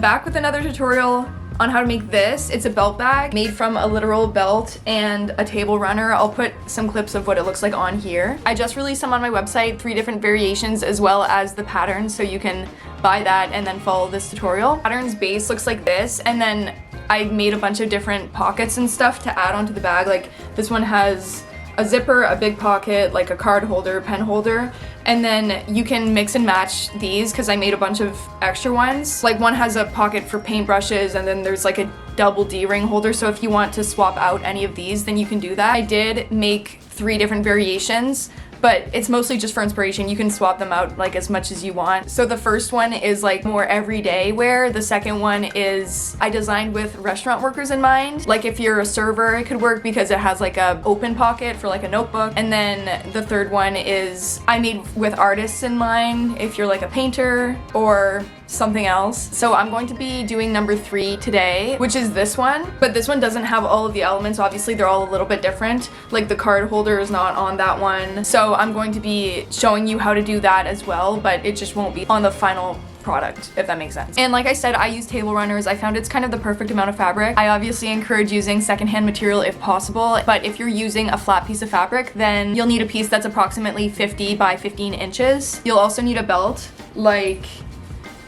back with another tutorial on how to make this. It's a belt bag made from a literal belt and a table runner. I'll put some clips of what it looks like on here. I just released them on my website, 3 different variations as well as the pattern, so you can buy that and then follow this tutorial. Pattern's base looks like this, and then I made a bunch of different pockets and stuff to add onto the bag. Like this one has a zipper, a big pocket, like a card holder, pen holder, and then you can mix and match these because I made a bunch of extra ones. Like one has a pocket for paintbrushes, and then there's like a double D-ring holder, so if you want to swap out any of these, then you can do that. I did make 3 different variations, but it's mostly just for inspiration. You can swap them out like as much as you want. So the first one is like more everyday wear. The second one is I designed with restaurant workers in mind. Like if you're a server, it could work because it has like a open pocket for like a notebook. And then the third one is I made with artists in mind, if you're like a painter or something else. So I'm going to be doing number 3 today, which is this one, but this one doesn't have all of the elements. Obviously they're all a little bit different. Like the card holder is not on that one. So I'm going to be showing you how to do that as well, but it just won't be on the final product, if that makes sense. And like I said, I use table runners. I found it's kind of the perfect amount of fabric. I obviously encourage using secondhand material if possible, but if you're using a flat piece of fabric, then you'll need a piece that's approximately 50 by 15 inches. You'll also need a belt like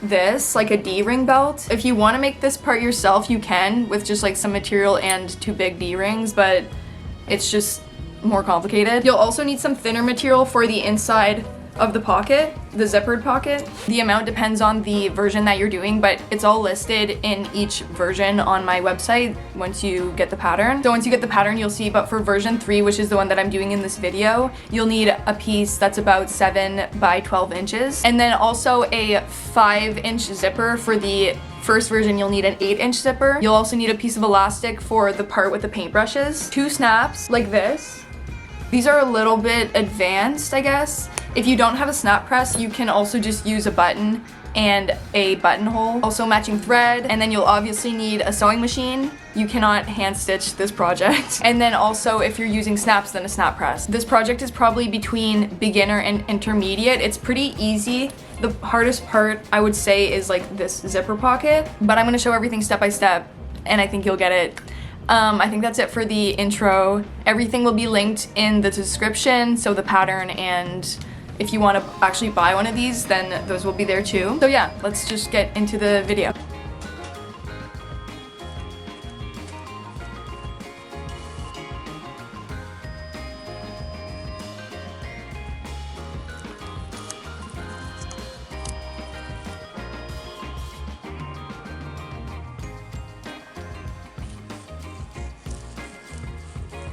this, like a D-ring belt. If you want to make this part yourself, you can with just like some material and 2 big D-rings, but it's just more complicated. You'll also need some thinner material for the inside of the pocket, the zippered pocket. The amount depends on the version that you're doing, but it's all listed in each version on my website once you get the pattern. So once you get the pattern, you'll see, but for version 3, which is the one that I'm doing in this video, you'll need a piece that's about 7 by 12 inches. And then also a 5-inch zipper. For the first version, you'll need an 8-inch zipper. You'll also need a piece of elastic for the part with the paintbrushes. 2 snaps like this. These are a little bit advanced, I guess. If you don't have a snap press, you can also just use a button and a buttonhole. Also matching thread, and then you'll obviously need a sewing machine. You cannot hand stitch this project. And then also if you're using snaps, then a snap press. This project is probably between beginner and intermediate. It's pretty easy. The hardest part, I would say, is like this zipper pocket, but I'm gonna show everything step by step, and I think you'll get it. I think that's it for the intro. Everything will be linked in the description, so the pattern, and if you want to actually buy one of these, then those will be there too. So yeah, let's just get into the video.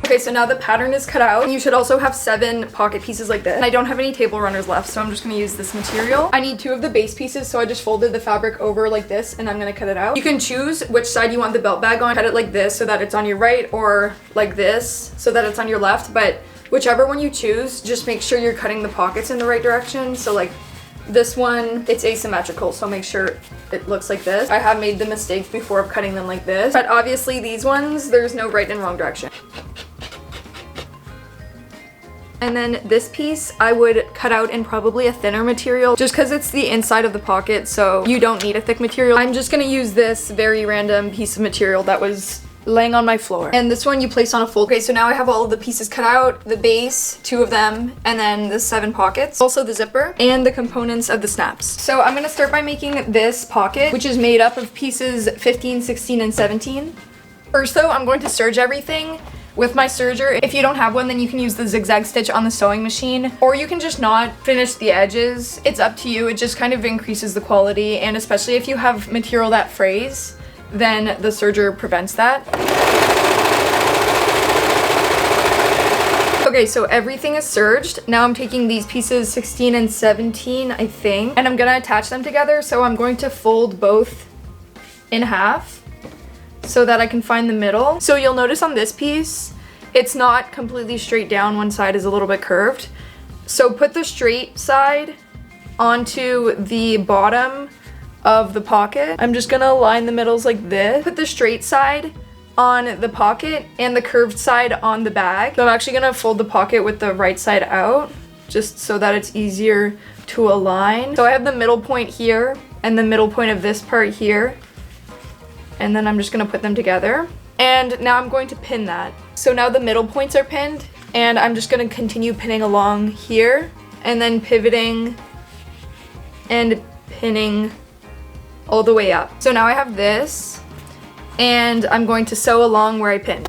Okay, so now the pattern is cut out. You should also have 7 pocket pieces like this. And I don't have any table runners left, so I'm just gonna use this material. I need 2 of the base pieces, so I just folded the fabric over like this, and I'm gonna cut it out. You can choose which side you want the belt bag on. Cut it like this so that it's on your right, or like this so that it's on your left, but whichever one you choose, just make sure you're cutting the pockets in the right direction. So like this one, it's asymmetrical, so make sure it looks like this. I have made the mistake before of cutting them like this, but obviously these ones, there's no right and wrong direction. And then this piece I would cut out in probably a thinner material just because it's the inside of the pocket, so you don't need a thick material. I'm just gonna use this very random piece of material that was laying on my floor. And this one you place on a fold. Okay, so now I have all of the pieces cut out, the base, 2 of them, and then the 7 pockets, also the zipper, and the components of the snaps. So I'm gonna start by making this pocket, which is made up of pieces 15, 16, and 17. First though, I'm going to serge everything with my serger. If you don't have one, then you can use the zigzag stitch on the sewing machine, or you can just not finish the edges. It's up to you. It just kind of increases the quality, and especially if you have material that frays, then the serger prevents that. Okay, so everything is serged. Now I'm taking these pieces 16 and 17, I think, and I'm gonna attach them together. So I'm going to fold both in half so that I can find the middle. So you'll notice on this piece, it's not completely straight down. One side is a little bit curved. So put the straight side onto the bottom of the pocket. I'm just gonna align the middles like this. Put the straight side on the pocket and the curved side on the bag. So I'm actually gonna fold the pocket with the right side out, just so that it's easier to align. So I have the middle point here and the middle point of this part here. And then I'm just gonna put them together. And now I'm going to pin that. So now the middle points are pinned, and I'm just gonna continue pinning along here, and then pivoting and pinning all the way up. So now I have this, and I'm going to sew along where I pinned.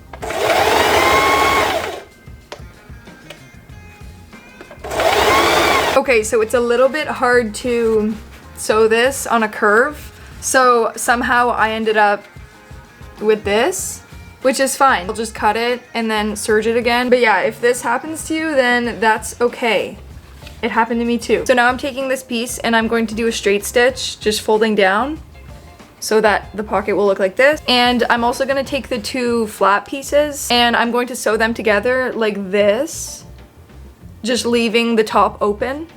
Okay, so it's a little bit hard to sew this on a curve, so somehow I ended up with this, which is fine. I'll just cut it and then serge it again. But yeah, if this happens to you, then that's okay. It happened to me too. So now I'm taking this piece and I'm going to do a straight stitch, just folding down so that the pocket will look like this. And I'm also gonna take the two flat pieces and I'm going to sew them together like this, just leaving the top open.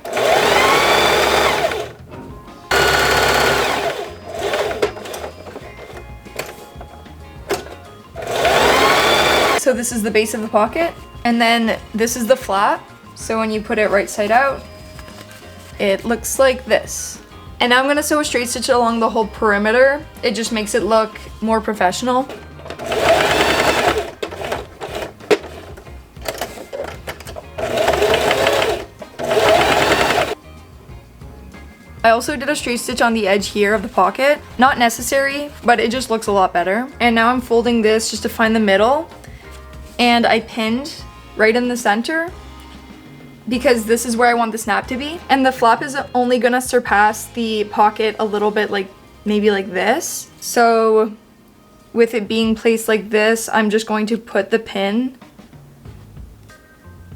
So this is the base of the pocket, and then this is the flap. So when you put it right side out, it looks like this. And now I'm gonna sew a straight stitch along the whole perimeter. It just makes it look more professional. I also did a straight stitch on the edge here of the pocket. Not necessary, but it just looks a lot better. And now I'm folding this just to find the middle. And I pinned right in the center because this is where I want the snap to be. And the flap is only gonna surpass the pocket a little bit, like maybe like this. So with it being placed like this, I'm just going to put the pin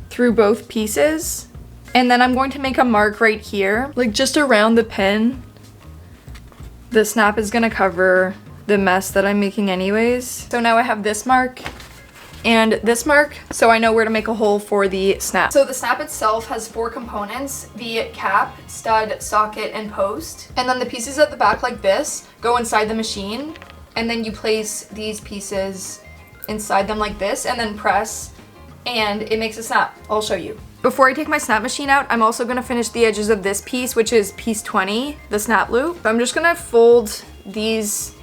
through both pieces. And then I'm going to make a mark right here, like just around the pin. The snap is gonna cover the mess that I'm making anyways. So now I have this mark and this mark, so I know where to make a hole for the snap. So the snap itself has 4 components: the cap, stud, socket, and post. And then the pieces at the back like this go inside the machine, and then you place these pieces inside them like this and then press, and it makes a snap. I'll show you. Before I take my snap machine out, I'm also gonna finish the edges of this piece, which is piece 20, the snap loop. I'm just gonna fold these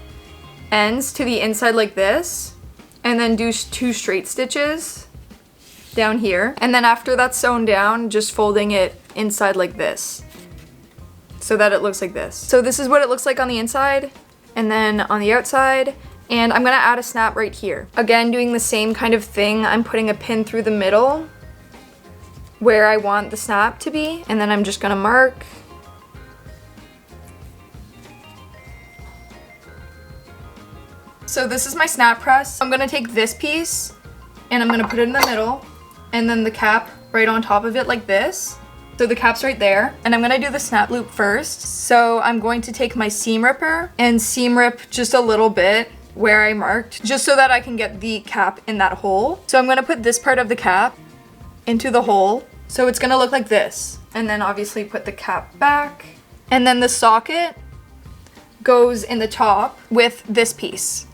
ends to the inside like this, and then do 2 straight stitches down here. And then after that's sewn down, just folding it inside like this so that it looks like this. So this is what it looks like on the inside and then on the outside. And I'm gonna add a snap right here. Again, doing the same kind of thing. I'm putting a pin through the middle where I want the snap to be, and then I'm just gonna mark. So this is my snap press. I'm gonna take this piece and I'm gonna put it in the middle, and then the cap right on top of it like this. So the cap's right there, and I'm gonna do the snap loop first. So I'm going to take my seam ripper and seam rip just a little bit where I marked, just so that I can get the cap in that hole. So I'm gonna put this part of the cap into the hole. So it's gonna look like this. And then obviously put the cap back. And then the socket goes in the top with this piece.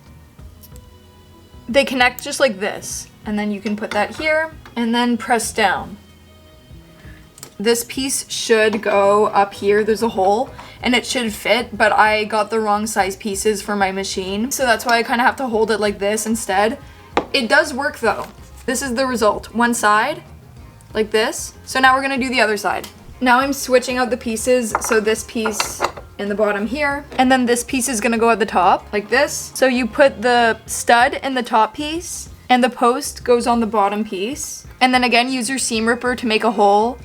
They connect just like this. And then you can put that here and then press down. This piece should go up here. There's a hole and it should fit, but I got the wrong size pieces for my machine. So that's why I kind of have to hold it like this instead. It does work though. This is the result. One side, like this. So now we're gonna do the other side. Now I'm switching out the pieces. So this piece in the bottom here, and then this piece is gonna go at the top, like this. So you put the stud in the top piece, and the post goes on the bottom piece. And then again, use your seam ripper to make a hole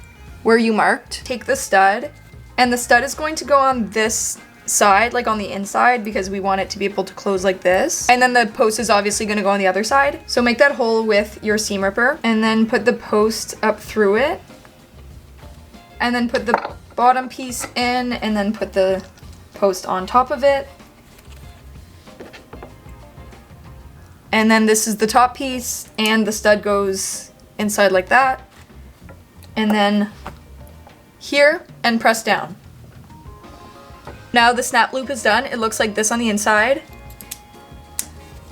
where you marked. Take the stud, and the stud is going to go on this side, like on the inside, because we want it to be able to close like this. And then the post is obviously gonna go on the other side. So make that hole with your seam ripper, and then put the post up through it. And then put the bottom piece in, and then put the post on top of it. And then this is the top piece, and the stud goes inside like that. And then here, and press down. Now the snap loop is done. It looks like this on the inside.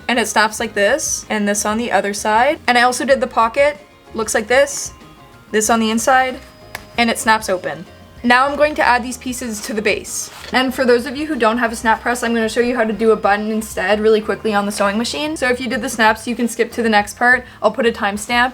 And it snaps like this, and this on the other side. And I also did the pocket. Looks like this on the inside, and it snaps open. Now I'm going to add these pieces to the base. And for those of you who don't have a snap press, I'm going to show you how to do a button instead really quickly on the sewing machine. So if you did the snaps, you can skip to the next part. I'll put a timestamp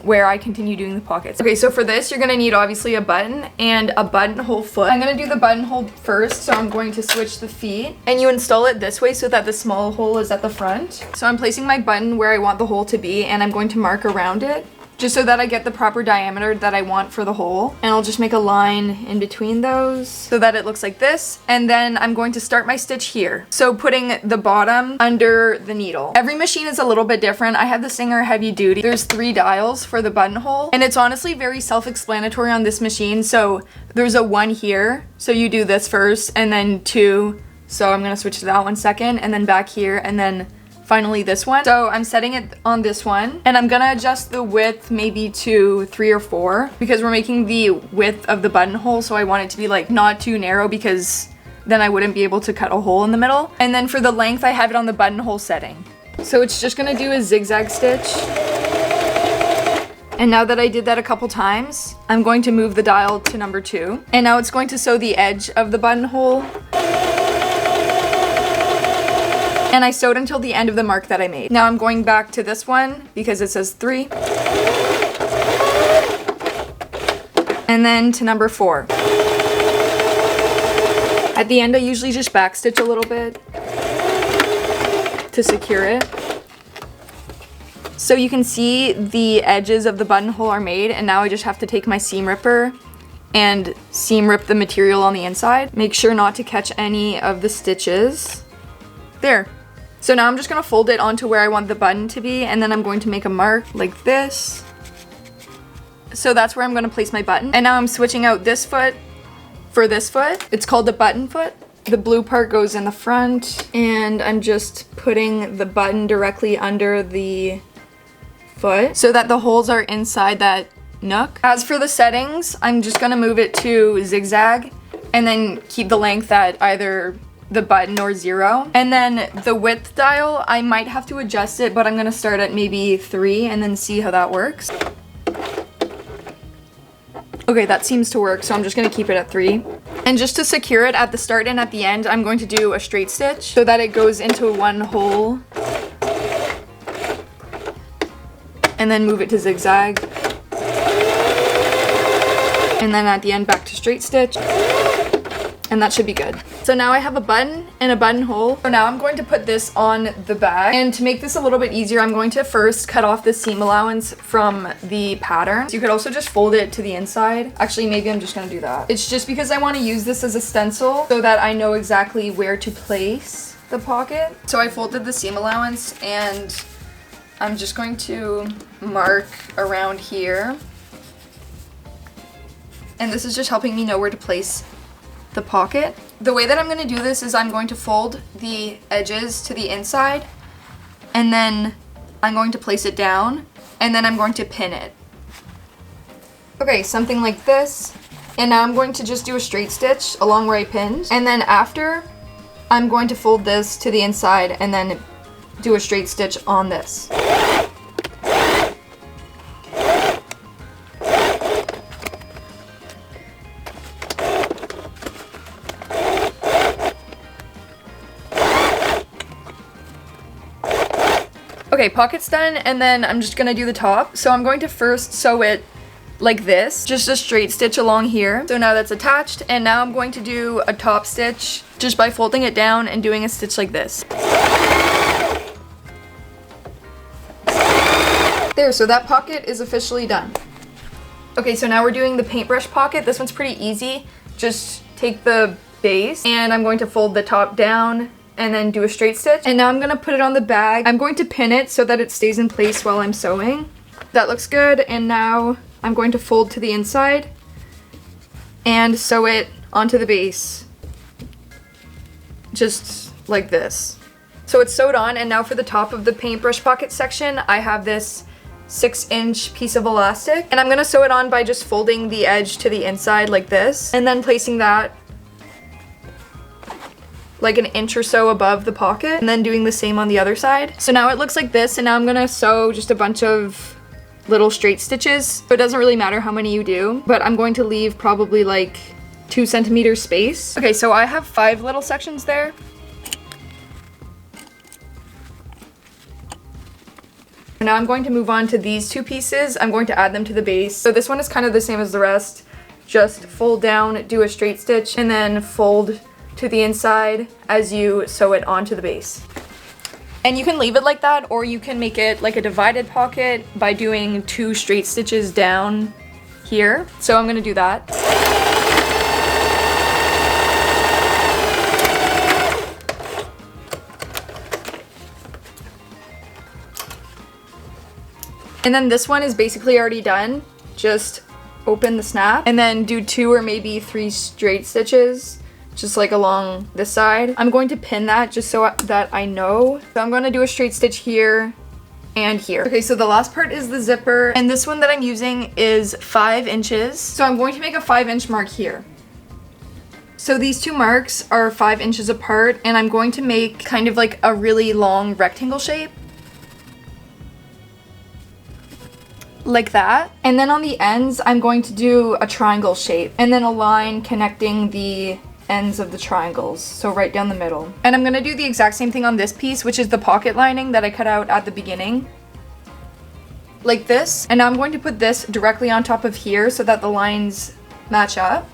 where I continue doing the pockets. Okay, so for this, you're gonna need obviously a button and a buttonhole foot. I'm gonna do the buttonhole first, so I'm going to switch the feet. And you install it this way so that the small hole is at the front. So I'm placing my button where I want the hole to be, and I'm going to mark around it, just so that I get the proper diameter that I want for the hole. And I'll just make a line in between those so that it looks like this. And then I'm going to start my stitch here. So putting the bottom under the needle. Every machine is a little bit different. I have the Singer Heavy Duty. There's 3 dials for the buttonhole. And it's honestly very self-explanatory on this machine. So there's a 1 here. So you do this first, and then 2. So I'm gonna switch to that one second, and then back here, and then finally this one. So I'm setting it on this one, and I'm gonna adjust the width maybe to 3 or 4 because we're making the width of the buttonhole, so I want it to be like not too narrow because then I wouldn't be able to cut a hole in the middle. And then for the length, I have it on the buttonhole setting. So it's just gonna do a zigzag stitch. And now that I did that a couple times, I'm going to move the dial to number 2. And now it's going to sew the edge of the buttonhole. And I sewed until the end of the mark that I made. Now I'm going back to this one because it says 3. And then to number 4. At the end, I usually just backstitch a little bit to secure it. So you can see the edges of the buttonhole are made, and now I just have to take my seam ripper and seam rip the material on the inside. Make sure not to catch any of the stitches. There. So now I'm just gonna fold it onto where I want the button to be, and then I'm going to make a mark like this. So that's where I'm gonna place my button. And now I'm switching out this foot for this foot. It's called the button foot. The blue part goes in the front, and I'm just putting the button directly under the foot so that the holes are inside that nook. As for the settings, I'm just gonna move it to zigzag and then keep the length at either the button or 0. And then the width dial, I might have to adjust it, but I'm gonna start at maybe 3 and then see how that works. Okay, that seems to work, so I'm just gonna keep it at 3. And just to secure it at the start and at the end, I'm going to do a straight stitch so that it goes into one hole. And then move it to zigzag. And then at the end, back to straight stitch. And that should be good. So now I have a button and a buttonhole. So now I'm going to put this on the bag. And to make this a little bit easier, I'm going to first cut off the seam allowance from the pattern. So you could also just fold it to the inside. Actually, maybe I'm just gonna do that. It's just because I want to use this as a stencil so that I know exactly where to place the pocket. So I folded the seam allowance, and I'm just going to mark around here. And this is just helping me know where to place the pocket. The way that I'm going to do this is I'm going to fold the edges to the inside, and then I'm going to place it down, and then I'm going to pin it. Okay, something like this. And now I'm going to just do a straight stitch along where I pinned, and then after I'm going to fold this to the inside and then do a straight stitch on this. Okay, pocket's done, and then I'm just gonna do the top. So I'm going to first sew it like this, just a straight stitch along here. So now that's attached, and now I'm going to do a top stitch just by folding it down and doing a stitch like this. There, so that pocket is officially done. Okay, so now we're doing the paintbrush pocket. This one's pretty easy. Just take the base, and I'm going to fold the top down and then do a straight stitch. And now I'm gonna put it on the bag. I'm going to pin it so that it stays in place while I'm sewing. That looks good, and now I'm going to fold to the inside and sew it onto the base. Just like this. So it's sewed on, and now for the top of the paintbrush pocket section, I have this 6-inch piece of elastic, and I'm gonna sew it on by just folding the edge to the inside like this, and then placing that like an inch or so above the pocket, and then doing the same on the other side. So now it looks like this, and now I'm gonna sew just a bunch of little straight stitches. So it doesn't really matter how many you do, but I'm going to leave probably like 2 centimeters space. Okay, so I have 5 little sections there. Now I'm going to move on to these 2 pieces. I'm going to add them to the base. So this one is kind of the same as the rest. Just fold down, do a straight stitch, and then fold to the inside as you sew it onto the base. And you can leave it like that, or you can make it like a divided pocket by doing 2 straight stitches down here. So I'm gonna do that. And then this one is basically already done. Just open the snap and then do 2 or maybe 3 straight stitches, just like along this side. I'm going to pin that just so that I know. So I'm going to do a straight stitch here and here. Okay, so the last part is the zipper, and this one that I'm using is 5 inches. So I'm going to make a 5-inch mark here. So these 2 marks are 5 inches apart, and I'm going to make kind of like a really long rectangle shape. Like that. And then on the ends, I'm going to do a triangle shape and then a line connecting the ends of the triangles. So right down the middle. And I'm gonna do the exact same thing on this piece, which is the pocket lining that I cut out at the beginning. Like this. And now I'm going to put this directly on top of here so that the lines match up.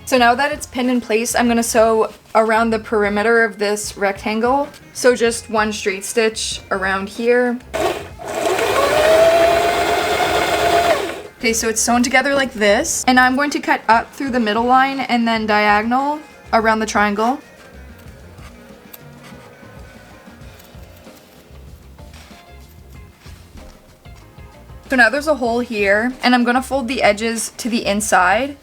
So now that it's pinned in place, I'm gonna sew around the perimeter of this rectangle. So just 1 straight stitch around here. Okay, so it's sewn together like this. And now I'm going to cut up through the middle line and then diagonal around the triangle. So now there's a hole here, and I'm gonna fold the edges to the inside.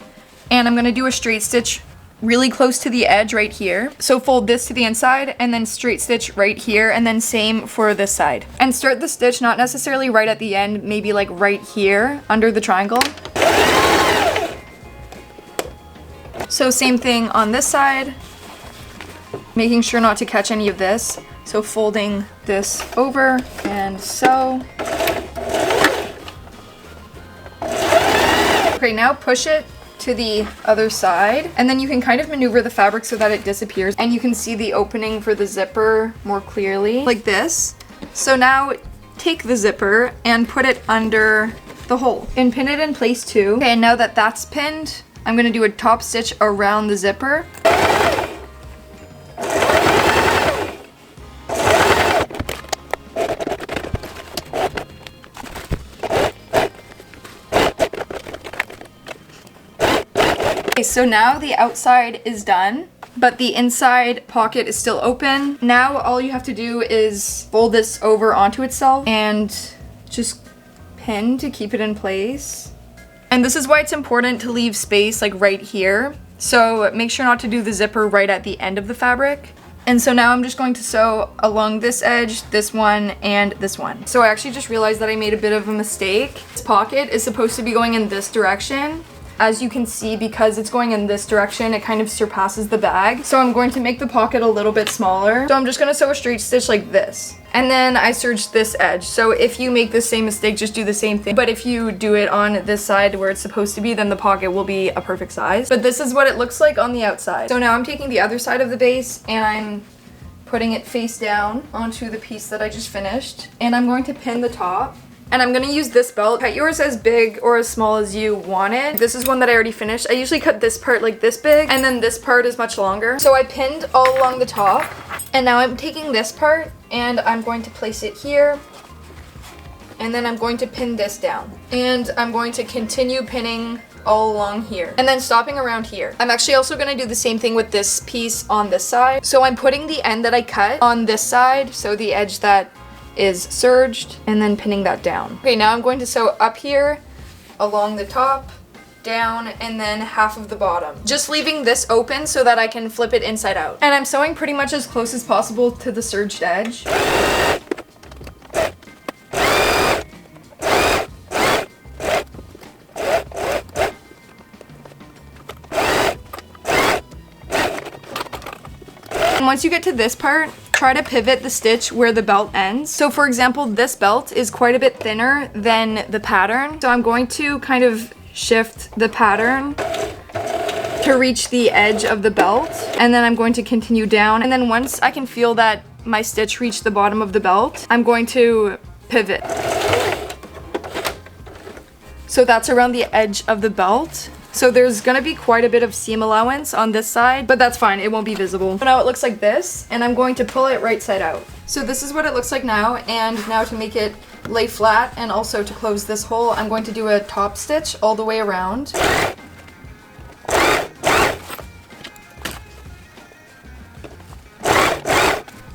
And I'm gonna do a straight stitch really close to the edge right here. So fold this to the inside and then straight stitch right here, and then same for this side. And start the stitch not necessarily right at the end, maybe like right here under the triangle. So same thing on this side, making sure not to catch any of this. So folding this over and sew. Okay, now push it to the other side, and then you can kind of maneuver the fabric so that it disappears, and you can see the opening for the zipper more clearly, like this. So now take the zipper and put it under the hole and pin it in place too. Okay, and now that that's pinned, I'm gonna do a top stitch around the zipper. So now the outside is done, but the inside pocket is still open. Now all you have to do is fold this over onto itself and just pin to keep it in place. And this is why it's important to leave space like right here. So make sure not to do the zipper right at the end of the fabric. And so now I'm just going to sew along this edge, this one, and this one. So I actually just realized that I made a bit of a mistake. This pocket is supposed to be going in this direction. As you can see, because it's going in this direction, it kind of surpasses the bag. So I'm going to make the pocket a little bit smaller. So I'm just gonna sew a straight stitch like this. And then I serged this edge. So if you make the same mistake, just do the same thing. But if you do it on this side where it's supposed to be, then the pocket will be a perfect size. But this is what it looks like on the outside. So now I'm taking the other side of the base and I'm putting it face down onto the piece that I just finished. And I'm going to pin the top. And I'm gonna use this belt. Cut yours as big or as small as you want it. This is one that I already finished. I usually cut this part like this big, and then this part is much longer. So I pinned all along the top, and now I'm taking this part and I'm going to place it here, and then I'm going to pin this down. And I'm going to continue pinning all along here, and then stopping around here. I'm actually also gonna do the same thing with this piece on this side. So I'm putting the end that I cut on this side, so the edge that is serged, and then pinning that down. Okay, now I'm going to sew up here, along the top, down, and then half of the bottom. Just leaving this open so that I can flip it inside out. And I'm sewing pretty much as close as possible to the serged edge. And once you get to this part, try to pivot the stitch where the belt ends. So for example, this belt is quite a bit thinner than the pattern. So I'm going to kind of shift the pattern to reach the edge of the belt, and then I'm going to continue down, and then once I can feel that my stitch reached the bottom of the belt, I'm going to pivot. So that's around the edge of the belt. So there's gonna be quite a bit of seam allowance on this side, but that's fine, it won't be visible. So now it looks like this, and I'm going to pull it right side out. So this is what it looks like now, and now to make it lay flat and also to close this hole, I'm going to do a top stitch all the way around.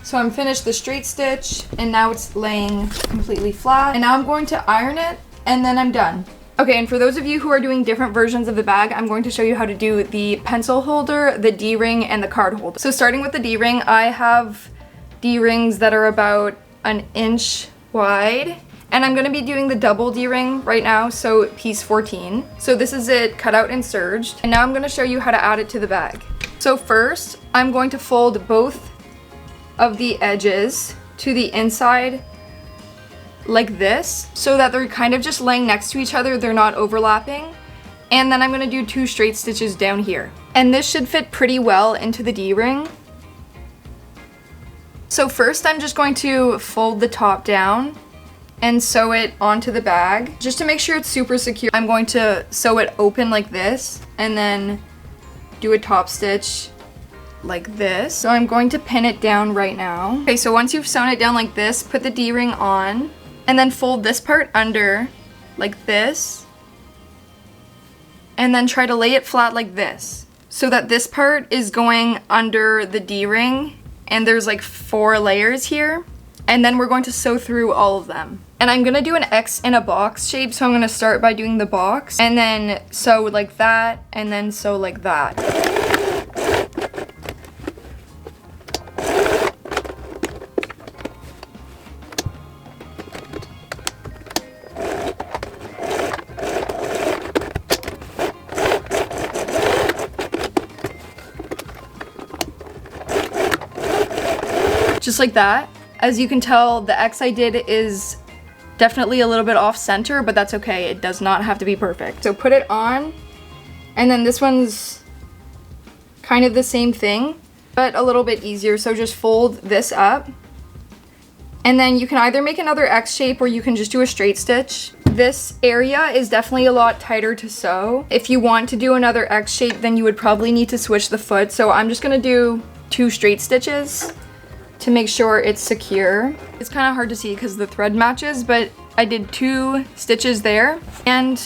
So I'm finished the straight stitch, and now it's laying completely flat. And now I'm going to iron it, and then I'm done. Okay, and for those of you who are doing different versions of the bag, I'm going to show you how to do the pencil holder, the D-ring, and the card holder. So starting with the D-ring, I have D-rings that are about an inch wide. And I'm gonna be doing the double D-ring right now, so piece 14. So this is it cut out and serged. And now I'm gonna show you how to add it to the bag. So first, I'm going to fold both of the edges to the inside like this, so that they're kind of just laying next to each other, they're not overlapping. And then I'm gonna do 2 straight stitches down here. And this should fit pretty well into the D-ring. So first I'm just going to fold the top down and sew it onto the bag. Just to make sure it's super secure, I'm going to sew it open like this and then do a top stitch like this. So I'm going to pin it down right now. Okay, so once you've sewn it down like this, put the D-ring on and then fold this part under like this and then try to lay it flat like this so that this part is going under the D-ring, and there's like 4 layers here, and then we're going to sew through all of them. And I'm gonna do an X in a box shape, so I'm gonna start by doing the box and then sew like that and then sew like that. Just like that. As you can tell, the X I did is definitely a little bit off center, but that's okay. It does not have to be perfect. So put it on, and then this one's kind of the same thing, but a little bit easier. So just fold this up, and then you can either make another X shape or you can just do a straight stitch. This area is definitely a lot tighter to sew. If you want to do another X shape, then you would probably need to switch the foot. So I'm just gonna do 2 straight stitches to make sure it's secure. It's kind of hard to see because the thread matches, but I did 2 stitches there, and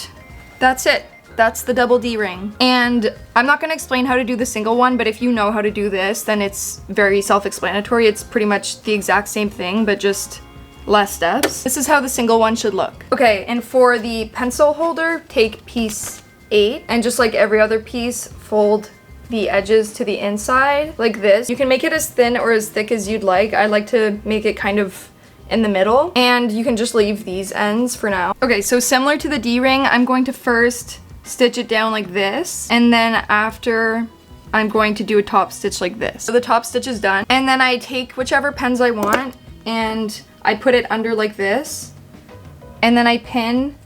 that's it. That's the double D-ring. And I'm not going to explain how to do the single one, but if you know how to do this, then it's very self-explanatory. It's pretty much the exact same thing, but just less steps. This is how the single one should look. Okay, and for the pencil holder, take piece 8, and just like every other piece, fold the edges to the inside like this. You can make it as thin or as thick as you'd like. I like to make it kind of in the middle, and you can just leave these ends for now. Okay, so similar to the D-ring, I'm going to first stitch it down like this, and then after I'm going to do a top stitch like this. So the top stitch is done, and then I take whichever pens I want and I put it under like this, and then I pin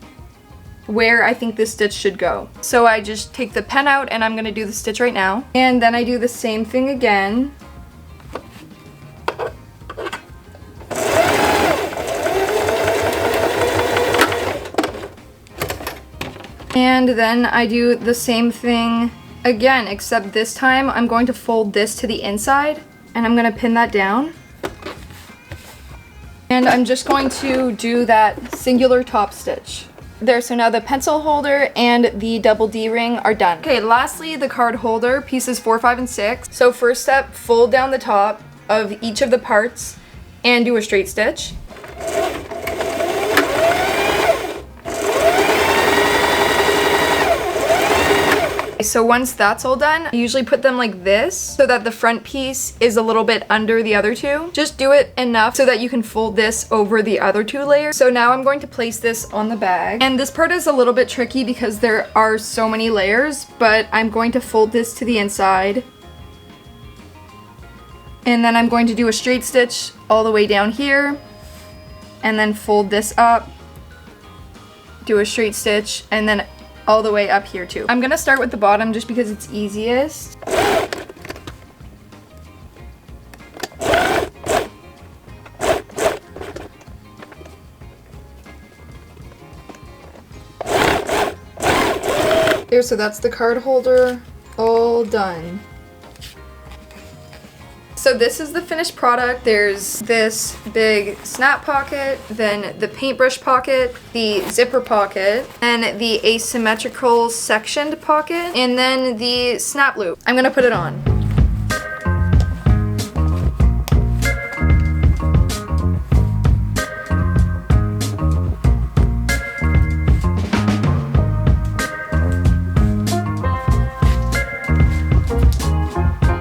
where I think this stitch should go. So I just take the pen out, and I'm gonna do the stitch right now. And then I do the same thing again. And then I do the same thing again, except this time I'm going to fold this to the inside, and I'm gonna pin that down. And I'm just going to do that singular top stitch. There, so now the pencil holder and the double D-ring are done. Okay, lastly, the card holder, pieces 4, 5, and 6. So first step, fold down the top of each of the parts and do a straight stitch. So once that's all done, I usually put them like this so that the front piece is a little bit under the other 2. Just do it enough so that you can fold this over the other 2 layers. So now I'm going to place this on the bag. And this part is a little bit tricky because there are so many layers, but I'm going to fold this to the inside And then I'm going to do a straight stitch all the way down here, and then fold this up, do a straight stitch, and then all the way up here too. I'm gonna start with the bottom just because it's easiest. There, so that's the card holder, all done. So this is the finished product. There's this big snap pocket, then the paintbrush pocket, the zipper pocket, and the asymmetrical sectioned pocket, and then the snap loop. I'm gonna put it on.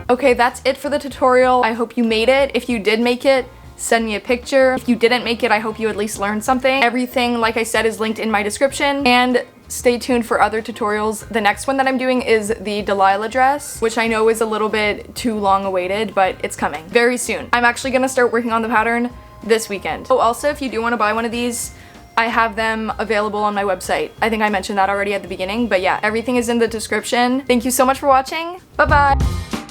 Okay, that's it for the tutorial. I hope you made it. If you did make it, send me a picture. If you didn't make it, I hope you at least learned something. Everything, like I said, is linked in my description. And stay tuned for other tutorials. The next one that I'm doing is the Deliliah dress, which I know is a little bit too long awaited, but it's coming very soon. I'm actually gonna start working on the pattern this weekend. Oh, also, if you do wanna buy one of these, I have them available on my website. I think I mentioned that already at the beginning, but yeah, everything is in the description. Thank you so much for watching. Bye-bye.